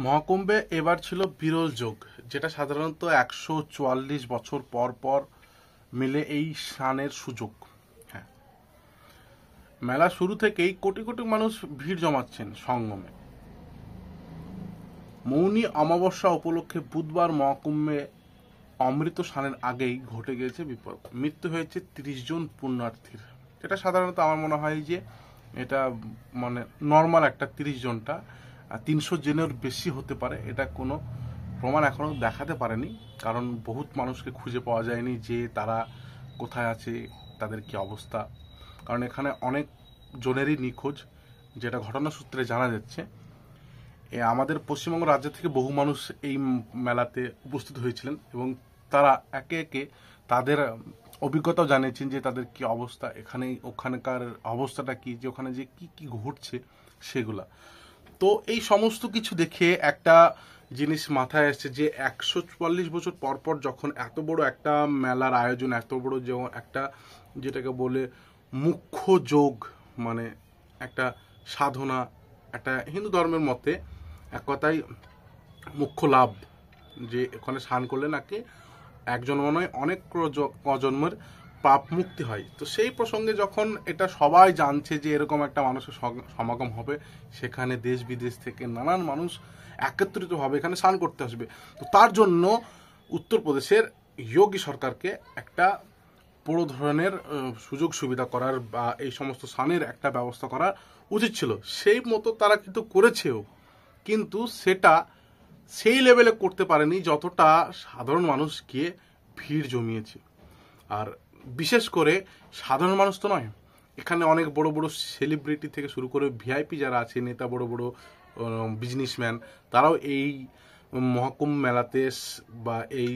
মহাকুম্ভে এবার ছিল বিরল যোগ, যেটা সাধারণত 144 বছর পর পর মিলে এই স্নানের সুযোগ। হ্যাঁ, মেলা শুরু থেকেই কোটি কোটি মানুষ ভিড় জমাচ্ছেন সঙ্গমে। মৌনী অমাবস্যা উপলক্ষে বুধবার মহাকুম্ভে অমৃত স্নানের আগেই ঘটে গিয়েছে বিপদ। মৃত্যু হয়েছে 30 জন পুণ্যার্থীর। এটা সাধারণত আমার মনে হয় যে এটা মানে নর্মাল একটা 30 জনটা, 300 জনের বেশি হতে পারে। এটা কোনো প্রমাণ এখনো দেখাতে পারেনি, কারণ বহুত মানুষকে খুঁজে পাওয়া যায়নি যে তারা কোথায় আছে, তাদের কি অবস্থা। কারণ এখানে অনেক জনেরই নিখোঁজ, যেটা ঘটনা সূত্রে জানা যাচ্ছে। আমাদের পশ্চিমবঙ্গ রাজ্য থেকে বহু মানুষ এই মেলাতে উপস্থিত হয়েছিলেন এবং তারা একে একে তাদের অভিজ্ঞতাও জানিয়েছেন যে তাদের কি অবস্থা, এখানে ওখানকার অবস্থাটা কি, যে ওখানে যে কি কি ঘটছে সেগুলা। তো এই সমস্ত কিছু দেখে একটা জিনিস মাথায় আসছে যে 144 বছর পর পর যখন এত বড় একটা মেলার আয়োজন, এত বড় যে একটা যেটাকে বলে মুখ্য যোগ, মানে একটা সাধনা, একটা হিন্দু ধর্মের মতে এক কথায় মুখ্য লাভ, যে ওখানে স্নান করলে নাকি একজন নয় অনেক প্রজন্মের পাপ মুক্তি হয়। তো সেই প্রসঙ্গে যখন এটা সবাই জানছে যে এরকম একটা মানুষের সমাগম হবে, সেখানে দেশ বিদেশ থেকে নানান মানুষ একত্রিত হবে, এখানে স্নান করতে আসবে। তো তার জন্য উত্তরপ্রদেশের যোগী সরকারকে একটা বড় ধরনের সুযোগ সুবিধা করার বা এই সমস্ত স্নানের একটা ব্যবস্থা করা উচিত ছিল। সেই মতো তারা কিন্তু করেছেও, কিন্তু সেটা সেই লেভেলে করতে পারেনি যতটা সাধারণ মানুষ গিয়ে ভিড় জমিয়েছে। আর বিশেষ করে সাধারণ মানুষ তো নয়, এখানে অনেক বড় বড় সেলিব্রিটি থেকে শুরু করে ভিআইপি যারা আছে, নেতা, বড় বড় বিজনেসম্যান, তারাও এই মহাকুম্ভ মেলাতে বা এই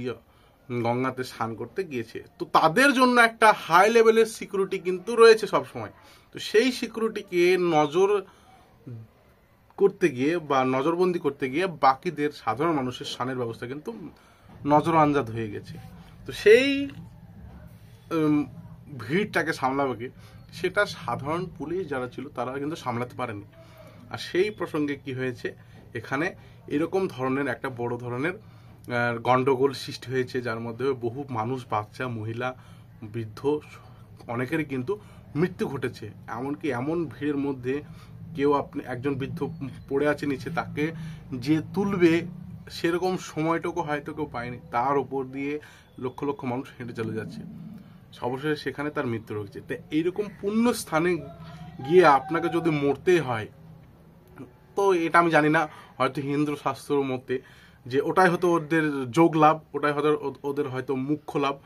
গঙ্গাতে স্নান করতে গিয়েছে। তো তাদের জন্য একটা হাই লেভেলের সিকিউরিটি কিন্তু রয়েছে সব সময়। তো সেই সিকিউরিটিকে নজর করতে গিয়ে বা নজরবন্দি করতে গিয়ে বাকিদের সাধারণ মানুষের স্নানের ব্যবস্থা কিন্তু নজর আন্দাজ হয়ে গেছে। তো সেই ভিড়টাকে সামলাবে কি, সেটা সাধারণ পুলিশ যারা ছিল তারা কিন্তু সামলাতে পারেনি। আর সেই প্রসঙ্গে কি হয়েছে, এখানে এরকম ধরনের একটা বড় ধরনের গন্ডগোল সৃষ্টি হয়েছে, যার মধ্যে বহু মানুষ, বাচ্চা, মহিলা, বৃদ্ধ অনেকেরই কিন্তু মৃত্যু ঘটেছে। এমনকি এমন ভিড়ের মধ্যে কেউ, আপনি একজন বৃদ্ধ পড়ে আছে নিচে, তাকে যে তুলবে সেরকম সময়টুকু হয়তো কেউ পায়নি, তার উপর দিয়ে লক্ষ লক্ষ মানুষ হেঁটে চলে যাচ্ছে, অবশেষে সেখানে তার মৃত্যু হয়েছে। তো এইরকম পুণ্য স্থানে গিয়ে আপনাকে যদি মরতে হয়, তো এটা আমি জানি না, হয়তো হিন্দু শাস্ত্রের মতে যে ওটাই হয়তো ওদের যোগ লাভ, ওটাই হয়তো ওদের হয়তো মুখ্য লাভ।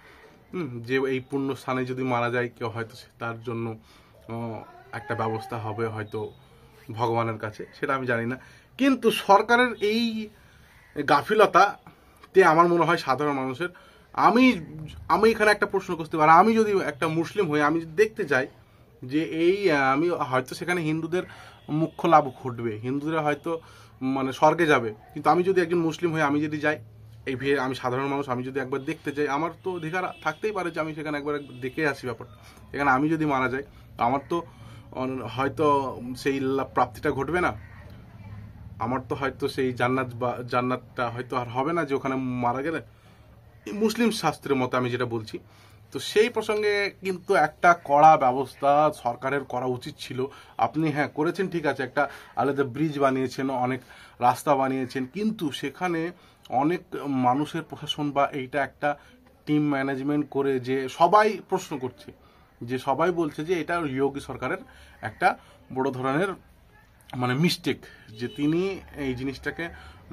যে এই পুণ্য স্থানে যদি মারা যায় কেউ, হয়তো তার জন্য একটা ব্যবস্থা হবে হয়তো ভগবানের কাছে, সেটা আমি জানি না। কিন্তু সরকারের এই গাফিলতাতে আমার মনে হয় সাধারণ মানুষের, আমি আমি এখানে একটা প্রশ্ন করতে পারি, আমি যদি একটা মুসলিম হই, আমি যদি দেখতে যাই যে এই আমি হয়তো সেখানে হিন্দুদের মুখ্য লাভ ঘটবে, হিন্দুরা হয়তো মানে স্বর্গে যাবে, কিন্তু আমি যদি একজন মুসলিম হয়ে আমি যদি যাই, এই ভিড়, আমি সাধারণ মানুষ, আমি যদি একবার দেখতে যাই, আমার তো অধিকার থাকতেই পারে যে আমি সেখানে একবার দেখে আসি ব্যাপারটা। এখানে আমি যদি মারা যাই, আমার তো হয়তো সেই প্রাপ্তিটা ঘটবে না, আমার তো হয়তো সেই জান্নাত বা জান্নাতটা হয়তো আর হবে না যে ওখানে মারা গেলে, মুসলিম শাস্ত্রের মতে আমি যেটা বলছি। তো সেই প্রসঙ্গে কিন্তু একটা কড়া ব্যবস্থা সরকারের করা উচিত ছিল। আপনি হ্যাঁ করেছেন, ঠিক আছে, একটা আলাদা ব্রিজ বানিয়েছেন, অনেক রাস্তা বানিয়েছেন, কিন্তু সেখানে অনেক মানুষের প্রশাসন বা এইটা একটা টিম ম্যানেজমেন্ট করে, যে সবাই প্রশ্ন করছে, যে সবাই বলছে যে এটা যোগী সরকারের একটা বড় ধরনের মানে মিস্টেক, যে তিনি এই জিনিসটাকে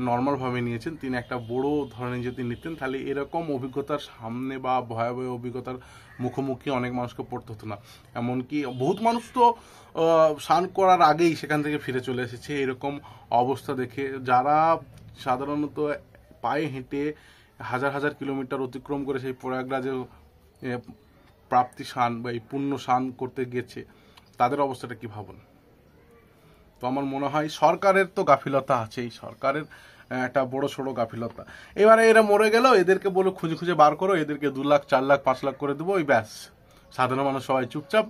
নর্মালভাবে নিয়েছেন। তিনি একটা বড় ধরনের যদি নিতেন, তাহলে এরকম অভিজ্ঞতার সামনে বা ভয়াবহ অভিজ্ঞতার মুখোমুখি অনেক মানুষকে পড়তে হতো না। এমনকি বহুত মানুষ তো স্নান করার আগেই সেখান থেকে ফিরে চলে এসেছে এরকম অবস্থা দেখে, যারা সাধারণত পায়ে হেঁটে হাজার হাজার কিলোমিটার অতিক্রম করে সেই প্রয়াগরাজে প্রাপ্তি স্নান বা এই পুণ্য স্নান করতে গেছে, তাদের অবস্থাটা কি ভাবুন। তো আমার মনে হয় সরকারের তো গাফিলতা আছেই, সরকারের একটা বড় সড়ো গাফিলতা। এবারে এরা মরে গেল, এদেরকে বলো খুঁজে খুঁজে বার করো, এদেরকে 2 লাখ 4 লাখ 5 লাখ করে দেবো, ওই ব্যাস, সাধারণ মানুষ সবাই চুপচাপ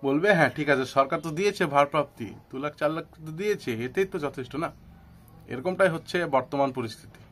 বলবে হ্যাঁ ঠিক আছে, সরকার তো দিয়েছে ভারপ্রাপ্তি, 2 লাখ 4 লাখ দিয়েছে, এতেই তো যথেষ্ট না। এরকমটাই হচ্ছে বর্তমান পরিস্থিতি।